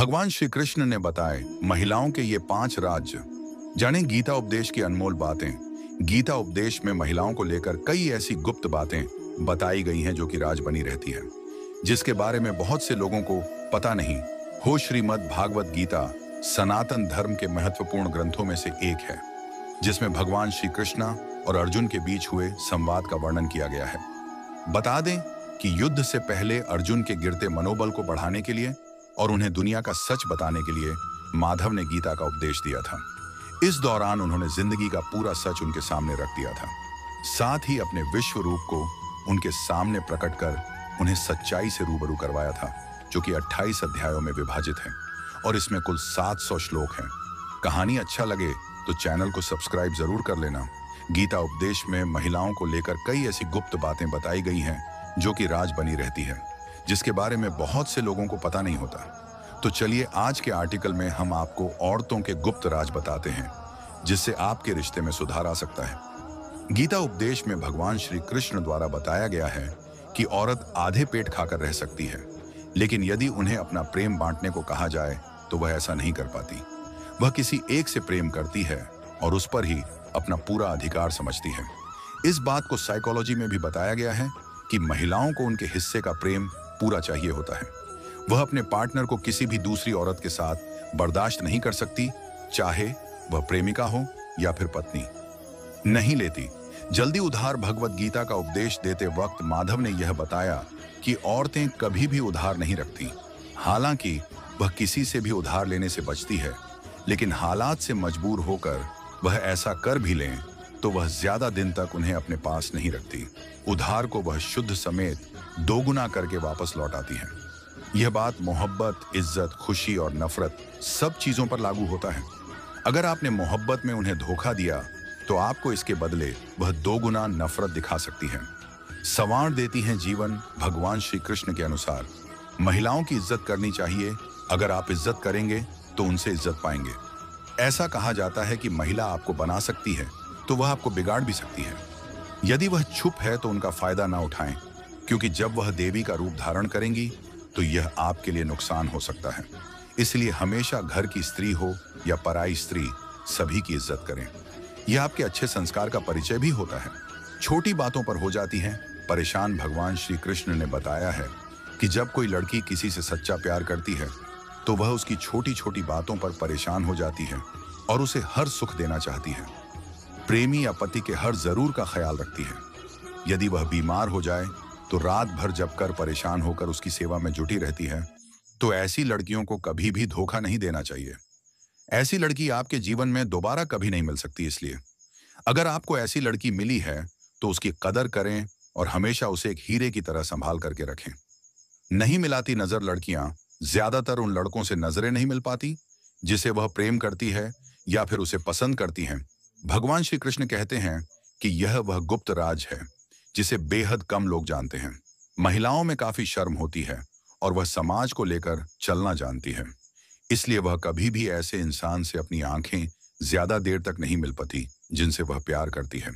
भगवान श्री कृष्ण ने बताए महिलाओं के ये 5 राज्य। जाने गीता उपदेश की अनमोल बातें। गीता उपदेश में महिलाओं को लेकर कई ऐसी गुप्त बातें बताई गई हैं जो कि राज बनी रहती है, जिसके बारे में बहुत से लोगों को पता नहीं हो। श्रीमद् भागवत गीता सनातन धर्म के महत्वपूर्ण ग्रंथों में से एक है, जिसमें भगवान श्री कृष्ण और अर्जुन के बीच हुए संवाद का वर्णन किया गया है। बता दें कि युद्ध से पहले अर्जुन के गिरते मनोबल को बढ़ाने के लिए और उन्हें दुनिया का सच बताने के लिए माधव ने गीता का उपदेश दिया था। इस दौरान उन्होंने जिंदगी का पूरा सच उनके सामने रख दिया था, साथ ही अपने विश्व रूप को उनके सामने प्रकट कर उन्हें सच्चाई से रूबरू करवाया था, जो कि 28 अध्यायों में विभाजित है और इसमें कुल 700 श्लोक हैं। कहानी अच्छा लगे तो चैनल को सब्सक्राइब जरूर कर लेना। गीता उपदेश में महिलाओं को लेकर कई ऐसी गुप्त बातें बताई गई हैं जो कि राज बनी रहती है, जिसके बारे में बहुत से लोगों को पता नहीं होता। तो चलिए आज के आर्टिकल में हम आपको औरतों के गुप्त राज बताते हैं, जिससे आपके रिश्ते में सुधार आ सकता है। गीता उपदेश में भगवान श्री कृष्ण द्वारा बताया गया है कि औरत आधे पेट खाकर रह सकती है, लेकिन यदि उन्हें अपना प्रेम बांटने को कहा जाए तो वह ऐसा नहीं कर पाती। वह किसी एक से प्रेम करती है और उस पर ही अपना पूरा अधिकार समझती है। इस बात को साइकोलॉजी में भी बताया गया है कि महिलाओं को उनके हिस्से का प्रेम पूरा चाहिए होता है। वह अपने पार्टनर को किसी भी दूसरी औरत के साथ बर्दाश्त नहीं कर सकती, चाहे वह प्रेमिका हो या फिर पत्नी। नहीं लेती जल्दी उधार। भगवत गीता का उपदेश देते वक्त माधव ने यह बताया कि औरतें कभी भी उधार नहीं रखती। हालांकि वह किसी से भी उधार लेने से बचती है, लेकिन हालात से मजबूर होकर वह ऐसा कर भी लें तो वह ज्यादा दिन तक उन्हें अपने पास नहीं रखती। उधार को वह शुद्ध समेत दोगुना करके वापस लौटाती है। यह बात मोहब्बत, इज्जत, खुशी और नफरत सब चीजों पर लागू होता है। अगर आपने मोहब्बत में उन्हें धोखा दिया तो आपको इसके बदले वह दोगुना नफरत दिखा सकती है। संवार देती हैं जीवन। भगवान श्री कृष्ण के अनुसार महिलाओं की इज्जत करनी चाहिए। अगर आप इज्जत करेंगे तो उनसे इज्जत पाएंगे। ऐसा कहा जाता है कि महिला आपको बना सकती है तो वह आपको बिगाड़ भी सकती है। यदि वह चुप है तो उनका फायदा ना उठाएं, क्योंकि जब वह देवी का रूप धारण करेंगी तो यह आपके लिए नुकसान हो सकता है। इसलिए हमेशा घर की स्त्री हो या पराई स्त्री, सभी की इज्जत करें। यह आपके अच्छे संस्कार का परिचय भी होता है। छोटी बातों पर हो जाती हैं परेशान। भगवान श्री कृष्ण ने बताया है कि जब कोई लड़की किसी से सच्चा प्यार करती है तो वह उसकी छोटी छोटी बातों पर परेशान हो जाती है और उसे हर सुख देना चाहती है। प्रेमी या पति के हर जरूर का ख्याल रखती है। यदि वह बीमार हो जाए तो रात भर जग कर परेशान होकर उसकी सेवा में जुटी रहती है। तो ऐसी लड़कियों को कभी भी धोखा नहीं देना चाहिए। ऐसी लड़की आपके जीवन में दोबारा कभी नहीं मिल सकती। इसलिए अगर आपको ऐसी लड़की मिली है तो उसकी कदर करें और हमेशा उसे एक हीरे की तरह संभाल करके रखें। नहीं मिलाती नजर लड़कियां ज्यादातर उन लड़कों से नजरें नहीं मिल पाती जिसे वह प्रेम करती है या फिर उसे पसंद करती हैं। भगवान श्री कृष्ण कहते हैं कि यह वह गुप्त राज है जिसे बेहद कम लोग जानते हैं। महिलाओं में काफी शर्म होती है और वह समाज को लेकर चलना जानती है। इसलिए वह कभी भी ऐसे इंसान से अपनी आंखें ज्यादा देर तक नहीं मिल पाती जिनसे वह प्यार करती है।